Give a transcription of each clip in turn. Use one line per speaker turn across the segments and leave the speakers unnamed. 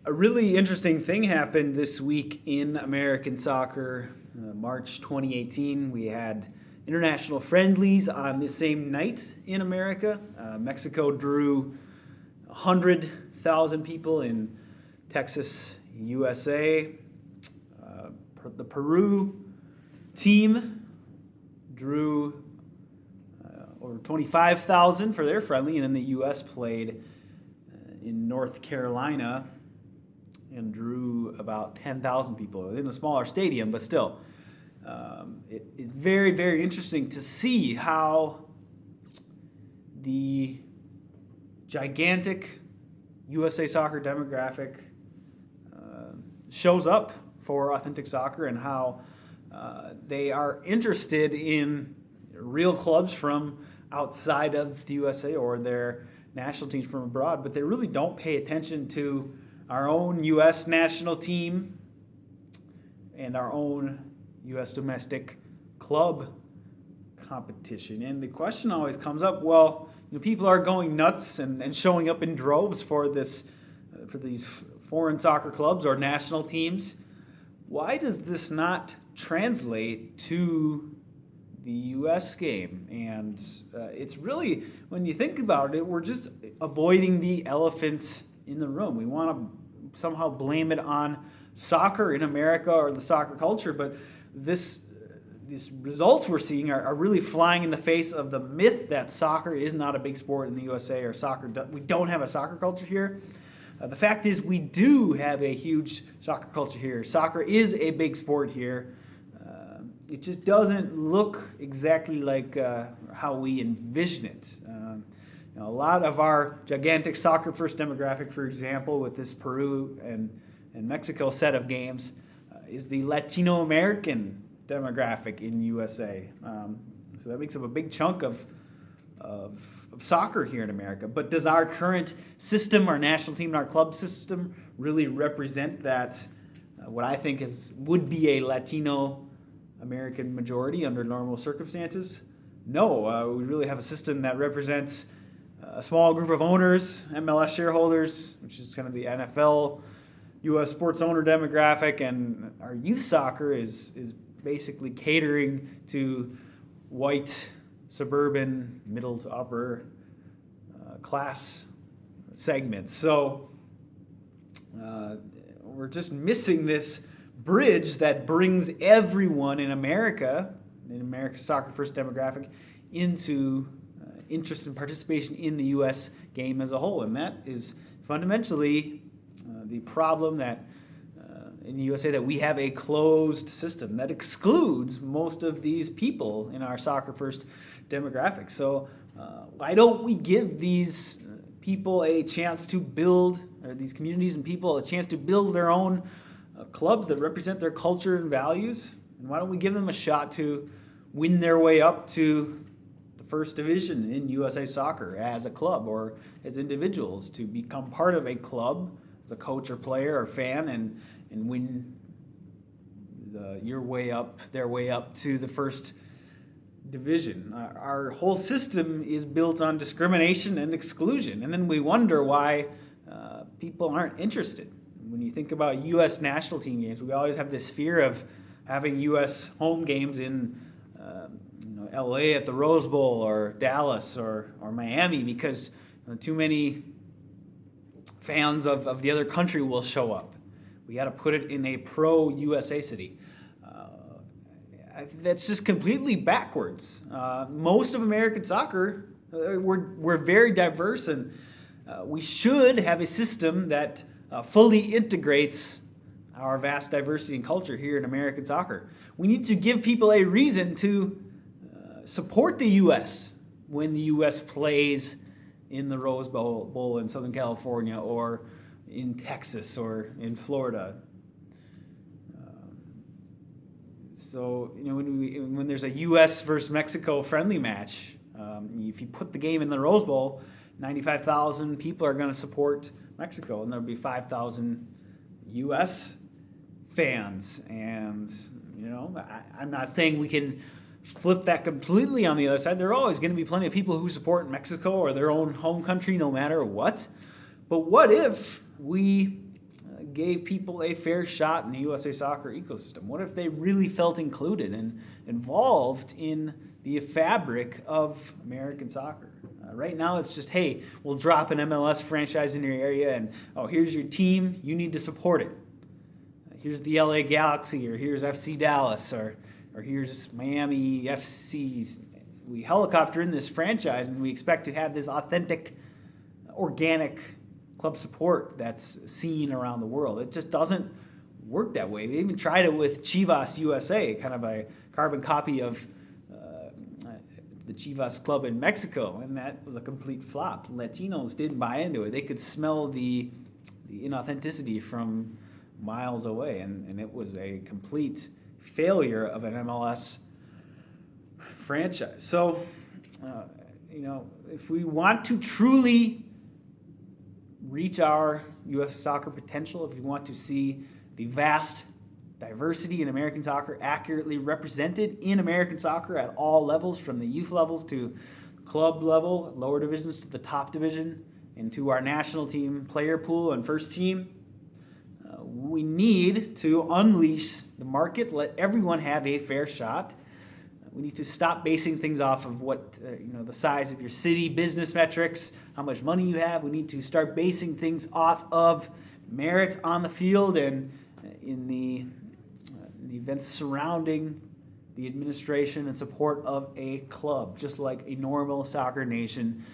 A really interesting thing happened this week in American soccer. March 2018, we had international friendlies on the same night in America. Mexico drew 100,000 people in Texas, USA. The Peru team drew over 25,000 for their friendly, and then the U.S. played in North Carolina and drew about 10,000 people in a smaller stadium, but still. It is very, very interesting to see how the gigantic USA soccer demographic shows up for authentic soccer, and how they are interested in real clubs from outside of the USA or their national teams from abroad, but they really don't pay attention to our own U.S. national team and our own U.S. domestic club competition. And the question always comes up, well, people are going nuts and showing up in droves for these foreign soccer clubs or national teams. Why does this not translate to the U.S. game? And it's really, when you think about it, we're just avoiding the elephant in the room. We want to somehow blame it on soccer in America or the soccer culture, but these results we're seeing are really flying in the face of the myth that soccer is not a big sport in the USA, or we don't have a soccer culture here. The fact is, we do have a huge soccer culture here. Soccer is a big sport here. It just doesn't look exactly like how we envision it. A lot of our gigantic soccer-first demographic, for example, with this Peru and Mexico set of games, is the Latino American demographic in USA. So that makes up a big chunk of soccer here in America. But does our current system, our national team, and our club system really represent that, what I think would be a Latino American majority under normal circumstances? No, we really have a system that represents a small group of owners, MLS shareholders, which is kind of the NFL U.S. sports owner demographic, and our youth soccer is basically catering to white, suburban, middle to upper class segments. So we're just missing this bridge that brings everyone in America's soccer first demographic into interest and participation in the U.S. game as a whole. And that is fundamentally the problem that in the USA, that we have a closed system that excludes most of these people in our soccer first demographic. So why don't we give these people a chance to build, or these communities and people a chance to build their own clubs that represent their culture and values? And why don't we give them a shot to win their way up to the first division in USA soccer as a club, or as individuals to become part of a club as a coach or player or fan, and win their way up to the first division. Our whole system is built on discrimination and exclusion, and then we wonder why people aren't interested. When you think about U.S. national team games, we always have this fear of having U.S. home games in L.A. at the Rose Bowl, or Dallas, or Miami, because too many fans of the other country will show up. We got to put it in a pro-USA city. That's just completely backwards. Most of American soccer, we're very diverse, and we should have a system that fully integrates our vast diversity and culture here in American soccer. We need to give people a reason to support the U.S. when the U.S. plays in the Rose Bowl in Southern California, or in Texas, or in Florida. So when there's a U.S. versus Mexico friendly match, if you put the game in the Rose Bowl, 95,000 people are going to support Mexico, and there'll be 5,000 U.S. fans. And I'm not saying we can flip that completely on the other side. There are always going to be plenty of people who support Mexico or their own home country, no matter what. But what if we gave people a fair shot in the USA Soccer ecosystem? What if they really felt included and involved in the fabric of American soccer? Right now, it's just, hey, we'll drop an MLS franchise in your area, and oh, here's your team. You need to support it. Here's the LA Galaxy, or here's FC Dallas, or here's Miami FC. We helicopter in this franchise, and we expect to have this authentic, organic club support that's seen around the world. It just doesn't work that way. They even tried it with Chivas USA, kind of a carbon copy of the Chivas club in Mexico, and that was a complete flop. Latinos didn't buy into it. They could smell the inauthenticity from miles away, and it was a complete failure of an MLS franchise. So, if we want to truly reach our U.S. soccer potential, if we want to see the vast diversity in American soccer accurately represented in American soccer at all levels, from the youth levels to club level, lower divisions to the top division, and to our national team player pool and first team, we need to unleash the market, let everyone have a fair shot. We need to stop basing things off of what, the size of your city, business metrics, how much money you have. We need to start basing things off of merit on the field and in the events surrounding the administration and support of a club, just like a normal soccer nation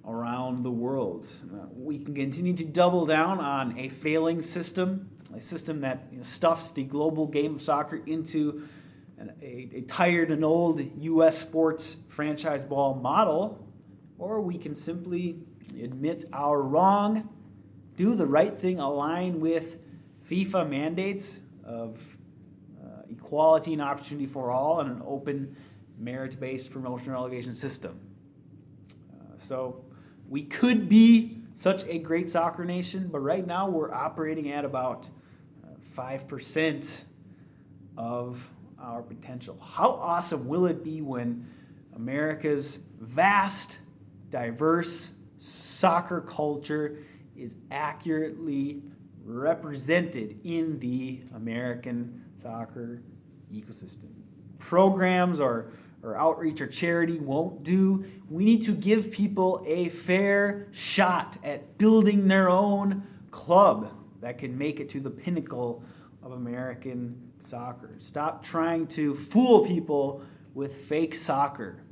around the world. We can continue to double down on a failing system, a system that stuffs the global game of soccer into a tired and old U.S. sports franchise ball model, or we can simply admit our wrong, do the right thing, align with FIFA mandates of equality and opportunity for all, and an open merit-based promotion relegation system. So we could be such a great soccer nation, but right now we're operating at about 5% of our potential. How awesome will it be when America's vast, diverse soccer culture is accurately represented in the American soccer ecosystem? Programs or outreach or charity won't do. We need to give people a fair shot at building their own club that can make it to the pinnacle of American soccer. Stop trying to fool people with fake soccer.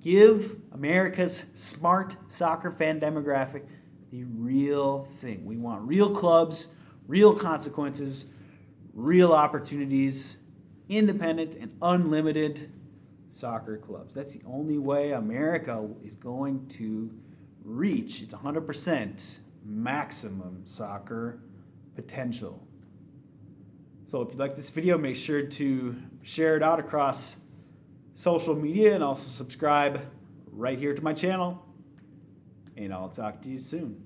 Give America's smart soccer fan demographic the real thing. We want real clubs, real consequences, real opportunities, independent and unlimited soccer clubs. That's the only way America is going to reach its 100% maximum soccer potential. So if you like this video, make sure to share it out across social media and also subscribe right here to my channel. And I'll talk to you soon.